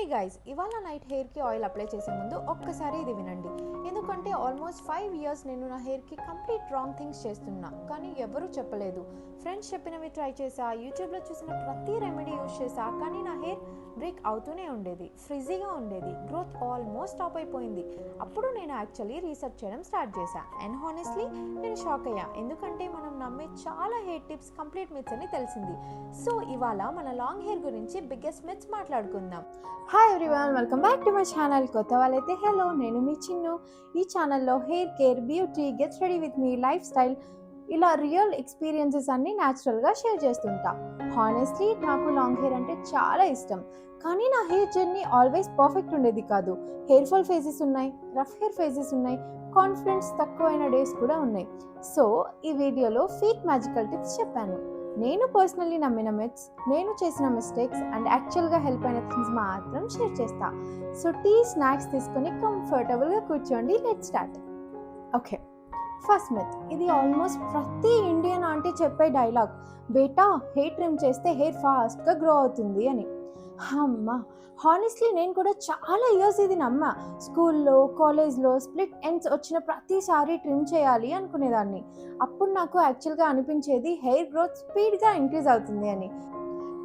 Hey guys, ఇవాళ night హెయిర్కి oil apply చేసే ముందు ఒక్కసారి ఇది వినండి. ఎందుకంటే ఆల్మోస్ట్ 5 years నేను నా హెయిర్కి కంప్లీట్ రాంగ్ థింగ్స్ చేస్తున్నా, కానీ ఎవరూ చెప్పలేదు. ఫ్రెండ్స్ చెప్పినవి ట్రై చేసా, యూట్యూబ్లో చూసిన ప్రతి రెమెడీ యూజ్ చేసా, కానీ నా హెయిర్ బ్రేక్ అవుతూనే ఉండేది, ఫ్రిజీగా ఉండేది, గ్రోత్ ఆల్మోస్ట్ స్టాప్ అయిపోయింది. అప్పుడు నేను యాక్చువల్లీ రీసెర్చ్ చేయడం స్టార్ట్ చేశా. అండ్ హానెస్ట్లీ నేను షాక్ అయ్యా, ఎందుకంటే మనం నమ్మే చాలా హెయిర్ టిప్స్ కంప్లీట్ మిత్స్ అని తెలిసింది. సో ఇవాళ మన లాంగ్ హెయిర్ గురించి బిగ్గెస్ట్ మిత్స్ మాట్లాడుకుందాం. Hi everyone, welcome back to my channel. కొత్త వాళ్ళైతే హలో, నేను మీ చిన్ను. ఈ ఛానల్లో hair care, beauty, gets ready with me, life style, ఇలా రియల్ ఎక్స్పీరియన్సెస్ అన్ని న్యాచురల్గా షేర్ చేస్తుంటా. హానెస్ట్లీ నాకు లాంగ్ హెయిర్ అంటే చాలా ఇష్టం, కానీ నా హెయిర్ జర్నీ ఆల్వేస్ పర్ఫెక్ట్ ఉండేది కాదు. హెయిర్ ఫాల్ ఫేజెస్ ఉన్నాయి, రఫ్ హెయిర్ ఫేజెస్ ఉన్నాయి, కాన్ఫిడెన్స్ తక్కువైన డేస్ కూడా ఉన్నాయి. సో ఈ వీడియోలో ఫేక్ మ్యాజికల్ టిప్స్ చెప్పాను. నేను పర్సనల్లీ నమ్మిన మిత్స్, నేను చేసిన మిస్టేక్స్ అండ్ యాక్చువల్గా హెల్ప్ అయిన థింగ్స్ మాత్రం షేర్ చేస్తా. సో టీ, స్నాక్స్ తీసుకొని కంఫర్టబుల్గా కూర్చోండి. Let's start. Okay, first myth. ఇది ఆల్మోస్ట్ ప్రతి ఇండియన్ ఆంటీ చెప్పే డైలాగ్, బేటా హెయిర్ ట్రిమ్ చేస్తే హెయిర్ ఫాస్ట్గా గ్రో అవుతుంది అని. అమ్మా, హానెస్ట్లీ నేను కూడా చాలా ఇయర్స్ ఇది నమ్మా. స్కూల్లో, కాలేజ్లో స్ప్లిట్ ఎండ్స్ వచ్చిన ప్రతిసారి ట్రిమ్ చేయాలి అనుకునేదాన్ని. అప్పుడు నాకు యాక్చువల్గా అనిపించేది హెయిర్ గ్రోత్ స్పీడ్గా ఇంక్రీజ్ అవుతుంది అని.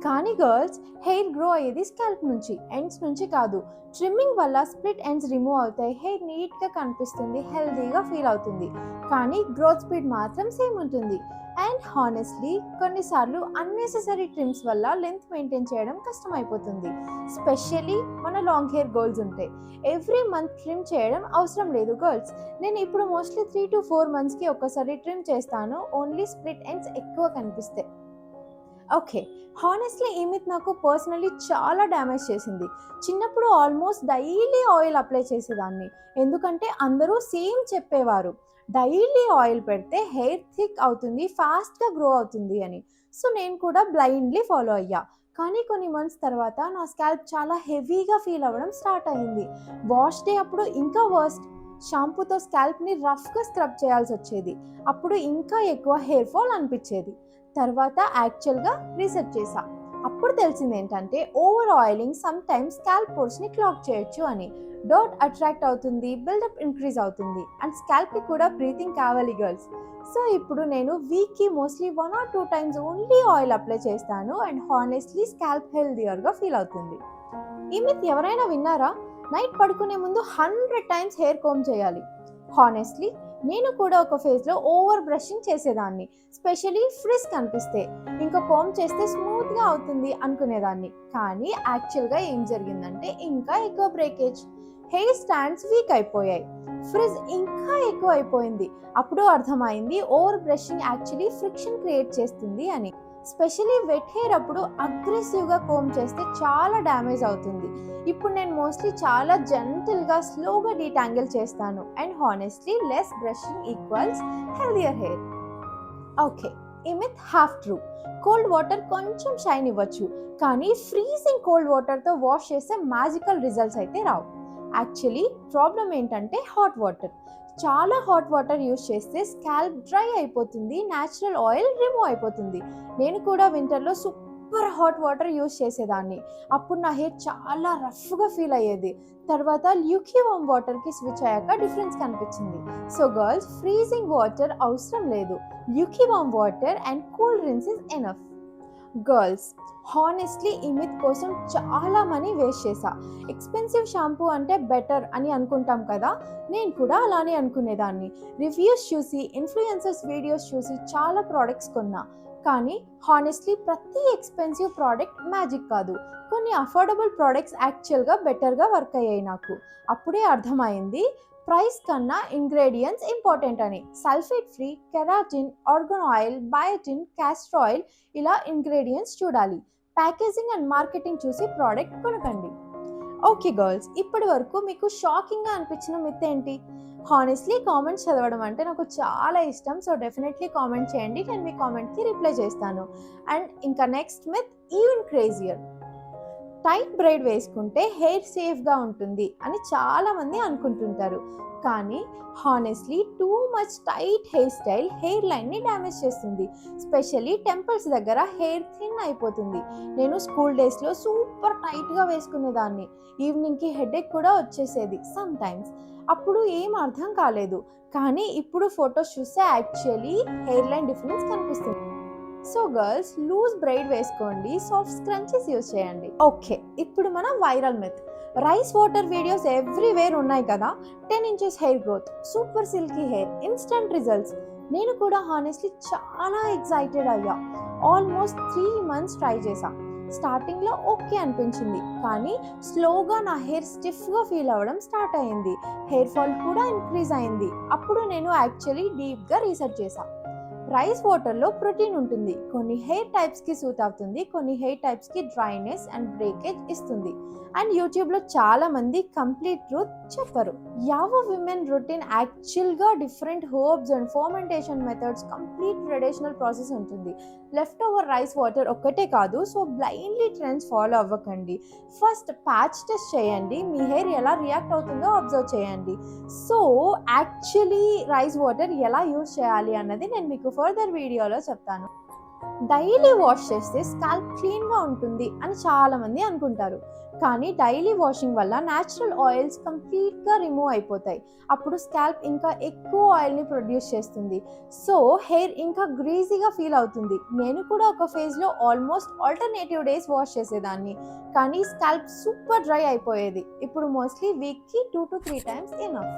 కానీ గర్ల్స్, హెయిర్ గ్రో అయ్యేది స్కాల్ప్ నుంచి, ఎండ్స్ నుంచి కాదు. ట్రిమ్మింగ్ వల్ల స్ప్లిట్ ఎండ్స్ రిమూవ్ అవుతాయి, హెయిర్ నీట్గా కనిపిస్తుంది, హెల్దీగా ఫీల్ అవుతుంది. కానీ గ్రోత్ స్పీడ్ మాత్రం సేమ్ ఉంటుంది. అండ్ హానెస్ట్లీ కొన్నిసార్లు అన్నెసెసరీ ట్రిమ్స్ వల్ల లెంత్ మెయింటైన్ చేయడం కష్టమైపోతుంది, స్పెషల్లీ మన లాంగ్ హెయిర్ గర్ల్స్ ఉంటే. ఎవ్రీ మంత్ ట్రిమ్ చేయడం అవసరం లేదు గర్ల్స్. నేను ఇప్పుడు మోస్ట్లీ 3 to 4 monthsకి ఒక్కసారి ట్రిమ్ చేస్తాను, ఓన్లీ స్ప్లిట్ ఎండ్స్ ఎక్కువ కనిపిస్తాయి. ఓకే, హానెస్ట్లీ ఈ మిత్ నాకు పర్సనల్లీ చాలా డ్యామేజ్ చేసింది. చిన్నప్పుడు ఆల్మోస్ట్ డైలీ ఆయిల్ అప్లై చేసేదాన్ని, ఎందుకంటే అందరూ సేమ్ చెప్పేవారు, డైలీ ఆయిల్ పెడితే హెయిర్ థిక్ అవుతుంది, ఫాస్ట్గా గ్రో అవుతుంది అని. సో నేను కూడా బ్లైండ్లీ ఫాలో అయ్యా. కానీ కొన్ని మంత్స్ తర్వాత నా స్కాల్ప్ చాలా హెవీగా ఫీల్ అవ్వడం స్టార్ట్ అయింది. వాష్ డే అప్పుడు ఇంకా వర్స్ట్. షాంపూతో స్కాల్ప్ని రఫ్గా స్క్రబ్ చేయాల్సి వచ్చేది, అప్పుడు ఇంకా ఎక్కువ హెయిర్ ఫాల్ అనిపించేది. తర్వాత యాక్చువల్గా రీసెర్చ్ చేశా, అప్పుడు తెలిసింది ఏంటంటే over oiling some times scalp పోర్స్ని క్లాగ్ చేయొచ్చు అని. డాట్ అట్రాక్ట్ అవుతుంది, బిల్డప్ ఇంక్రీజ్ అవుతుంది, అండ్ స్కాల్ప్కి కూడా బ్రీతింగ్ కావాలి గర్ల్స్. సో ఇప్పుడు నేను వీక్కి mostly 1 or 2 times only oil apply చేస్తాను, అండ్ హానెస్ట్లీ స్కాల్ప్ హెల్దియర్గా ఫీల్ అవుతుంది. ఈ మిత్ ఎవరైనా విన్నారా? నైట్ పడుకునే ముందు 100 times హెయిర్ కోమ్ చేయాలి. హానెస్ట్లీ నేను కూడా ఒక ఫేజ్లో ఓవర్ బ్రషింగ్ చేసేదాన్ని, స్పెషలీ ఫ్రిజ్ కనిపిస్తే. ఇంకా కోమ్ చేస్తే స్మూత్గా అవుతుంది అనుకునేదాన్ని. కానీ యాక్చువల్గా ఏం జరిగిందంటే ఇంకా ఎక్కువ బ్రేకేజ్, హెయిర్ స్టాండ్స్ వీక్ అయిపోయాయి, ఫ్రిజ్ ఇంకా ఎక్కువ అయిపోయింది. అప్పుడు అర్థమైంది over brushing actually friction create చేస్తుంది అని. స్పెషలీ వెట్ హెయిర్ అప్పుడు అగ్రెసివ్గా కోమ్ చేస్తే చాలా డ్యామేజ్ అవుతుంది. ఇప్పుడు నేను మోస్ట్లీ చాలా జెంటిల్గా స్లోగా డీటాంగిల్ చేస్తాను, and honestly less brushing equals healthier hair. Okay, ఈ myth half true. Cold water కొంచెం షైన్ ఇవ్వచ్చు, కానీ ఫ్రీజింగ్ కోల్డ్ వాటర్తో వాష్ చేస్తే మ్యాజికల్ రిజల్ట్స్ అయితే రావు. యాక్చువల్లీ ప్రాబ్లం ఏంటంటే హాట్ వాటర్. చాలా హాట్ వాటర్ యూస్ చేస్తే స్కాల్ప్ డ్రై అయిపోతుంది, న్యాచురల్ ఆయిల్ రిమూవ్ అయిపోతుంది. నేను కూడా వింటర్లో సూపర్ హాట్ వాటర్ యూస్ చేసేదాన్ని, అప్పుడు నా హెయిర్ చాలా రఫ్గా ఫీల్ అయ్యేది. తర్వాత ల్యూకీవార్మ్ వాటర్కి స్విచ్ అయ్యాక డిఫరెన్స్ కనిపించింది. సో గర్ల్స్, ఫ్రీజింగ్ వాటర్ అవసరం లేదు, lukewarm water and cool rinse is enough. Girls, honestly ఈ మిత్ కోసం చాలా మనీ వేస్ట్ చేశా. ఎక్స్పెన్సివ్ షాంపూ అంటే బెటర్ అని అనుకుంటాం కదా, నేను కూడా అలానే అనుకునేదాన్ని. రివ్యూస్ చూసి, ఇన్ఫ్లుయెన్సర్స్ వీడియోస్ చూసి చాలా ప్రోడక్ట్స్ కొన్నా. కానీ హానెస్ట్లీ ప్రతి ఎక్స్పెన్సివ్ ప్రోడక్ట్ మ్యాజిక్ కాదు. కొన్ని అఫోర్డబుల్ ప్రోడక్ట్స్ యాక్చువల్గా బెటర్గా వర్క్ అయ్యాయి నాకు. అప్పుడే అర్థమైంది ప్రైస్ కన్నా ఇంగ్రీడియంట్స్ ఇంపార్టెంట్ అని. Sulphate free, keratin, organ oil, biotin, castor oil, ఇలా ఇంగ్రీడియంట్స్ చూడాలి. ప్యాకేజింగ్ అండ్ మార్కెటింగ్ చూసి ప్రోడక్ట్ కొనకండి. ఓకే గర్ల్స్, ఇప్పటి వరకు మీకు షాకింగ్గా అనిపించిన మిత్ ఏంటి? హానెస్ట్లీ కామెంట్స్ చదవడం అంటే నాకు చాలా ఇష్టం, సో డెఫినెట్లీ కామెంట్ చేయండి, నేను మీ కామెంట్కి రిప్లై చేస్తాను. అండ్ ఇంకా next myth even crazier. Tight braid వేసుకుంటే హెయిర్ సేఫ్గా ఉంటుంది అని చాలామంది అనుకుంటుంటారు. కానీ honestly too much tight hair style hair లైన్ని డ్యామేజ్ చేస్తుంది. స్పెషల్లీ టెంపుల్స్ దగ్గర హెయిర్ థిన్ అయిపోతుంది. నేను స్కూల్ డేస్లో సూపర్ టైట్గా వేసుకునేదాన్ని. ఈవినింగ్కి హెడేక్ కూడా వచ్చేసేది సమ్ టైమ్స్. అప్పుడు ఏం అర్థం కాలేదు. కానీ ఇప్పుడు ఫొటోస్ చూస్తే యాక్చువల్లీ హెయిర్ లైన్ డిఫరెన్స్ కనిపిస్తుంది. సో గర్ల్స్, లూజ్ బ్రైడ్ వేసుకోండి, సాఫ్ట్ స్క్రంచెస్ యూజ్ చేయండి. ఓకే, ఇప్పుడు మన viral myth. Rice water videos everywhere ఉన్నాయి కదా. 10 inches hair growth, super silky hair, instant results. నేను కూడా హానెస్ట్లీ చాలా ఎక్సైటెడ్ అయ్యా. ఆల్మోస్ట్ 3 months ట్రై చేశా. స్టార్టింగ్లో ఓకే అనిపించింది, కానీ స్లోగా నా హెయిర్ స్టిఫ్గా ఫీల్ అవ్వడం స్టార్ట్ అయ్యింది. హెయిర్ ఫాల్ కూడా ఇంక్రీజ్ అయింది. అప్పుడు నేను యాక్చువల్లీ డీప్గా రీసెర్చ్ చేశా. రైస్ వాటర్లో ప్రోటీన్ ఉంటుంది. కొన్ని హెయిర్ టైప్స్కి సూట్ అవుతుంది, కొన్ని హెయిర్ టైప్స్కి డ్రైనెస్ అండ్ బ్రేకేజ్ ఇస్తుంది. అండ్ యూట్యూబ్లో చాలామంది కంప్లీట్ ట్రూత్ చెప్పరు. యావ విమెన్ రొటీన్ యాక్చువల్గా different herbs and fermentation methods complete traditional process ఉంటుంది. లెఫ్ట్ ఓవర్ రైస్ వాటర్ ఒక్కటే కాదు. సో బ్లైండ్లీ ట్రెండ్స్ ఫాలో అవ్వకండి. ఫస్ట్ ప్యాచ్ టెస్ట్ చేయండి, మీ హెయిర్ ఎలా రియాక్ట్ అవుతుందో అబ్జర్వ్ చేయండి. సో యాక్చువల్లీ రైస్ వాటర్ ఎలా యూజ్ చేయాలి అన్నది నేను మీకు ఫర్దర్ వీడియోలో చెప్తాను. డైలీ వాష్ చేస్తే స్కాల్ప్ క్లీన్గా ఉంటుంది అని చాలామంది అనుకుంటారు. కానీ డైలీ వాషింగ్ వల్ల న్యాచురల్ ఆయిల్స్ కంప్లీట్గా రిమూవ్ అయిపోతాయి. అప్పుడు స్కాల్ప్ ఇంకా ఎక్కువ ఆయిల్ని ప్రొడ్యూస్ చేస్తుంది. సో హెయిర్ ఇంకా గ్రీజీగా ఫీల్ అవుతుంది. నేను కూడా ఒక ఫేజ్లో ఆల్మోస్ట్ ఆల్టర్నేటివ్ డేస్ వాష్ చేసేదాన్ని, కానీ స్కాల్ప్ సూపర్ డ్రై అయిపోయేది. ఇప్పుడు మోస్ట్లీ వీక్కి 2 to 3 times ఎనఫ్.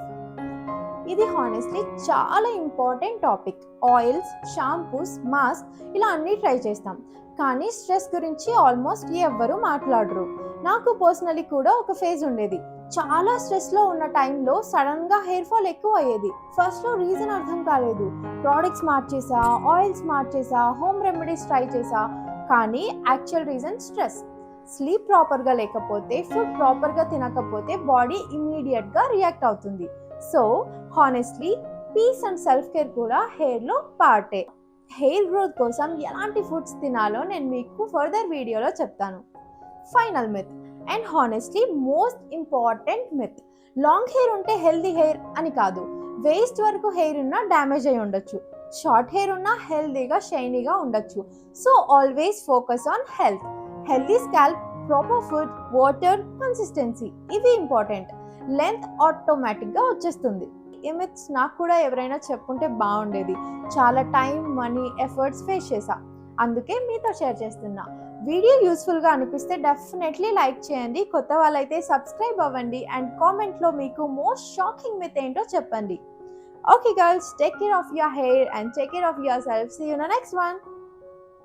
ఇది హానెస్ట్లీ చాలా important topic. Oils, shampoos, mask ఇలా అన్నీ ట్రై చేస్తాం, కానీ స్ట్రెస్ గురించి ఆల్మోస్ట్ ఎవ్వరూ మాట్లాడరు. నాకు పర్సనలీ కూడా ఒక ఫేజ్ ఉండేది. చాలా స్ట్రెస్లో ఉన్న టైంలో సడన్గా హెయిర్ ఫాల్ ఎక్కువ అయ్యేది. ఫస్ట్లో రీజన్ అర్థం కాలేదు. ప్రోడక్ట్స్ మార్చేసా, ఆయిల్స్ మార్చేసా, హోమ్ రెమెడీస్ ట్రై చేసా, కానీ యాక్చువల్ రీజన్ స్ట్రెస్. స్లీప్ ప్రాపర్గా లేకపోతే, ఫుడ్ ప్రాపర్గా తినకపోతే బాడీ ఇమ్మీడియట్గా రియాక్ట్ అవుతుంది. So honestly peace and self care కూడా హెయిర్లో పార్టే. హెయిర్ గ్రోత్ కోసం ఎలాంటి ఫుడ్స్ తినాలో నేను మీకు ఫర్దర్ వీడియోలో చెప్తాను. Final myth and honestly most important myth. Long hair ఉంటే హెల్దీ హెయిర్ అని కాదు. వేస్ట్ వరకు హెయిర్ ఉన్నా డ్యామేజ్ అయి ఉండొచ్చు. షార్ట్ హెయిర్ ఉన్నా హెల్దీగా షైనీగా ఉండొచ్చు. So always focus on health. Healthy scalp, proper food, water, consistency ఇవి ఇంపార్టెంట్. లెంత్ ఆటోమేటిక్గా వచ్చేస్తుంది. ఈ మిత్స్ నాకు కూడా ఎవరైనా చెప్పుంటే బాగుండేది. చాలా టైం, మనీ, ఎఫర్ట్స్ ఫేస్ చేశా. అందుకే మీతో షేర్ చేస్తున్నా. వీడియో యూస్ఫుల్గా అనిపిస్తే డెఫినెట్లీ లైక్ చేయండి. కొత్త వాళ్ళైతే సబ్స్క్రైబ్ అవ్వండి అండ్ కామెంట్లో మీకు మోస్ట్ షాకింగ్ మిత్ ఏంటో చెప్పండి. Okay girls, take care of your hair and take care of yourself. See you in the next one.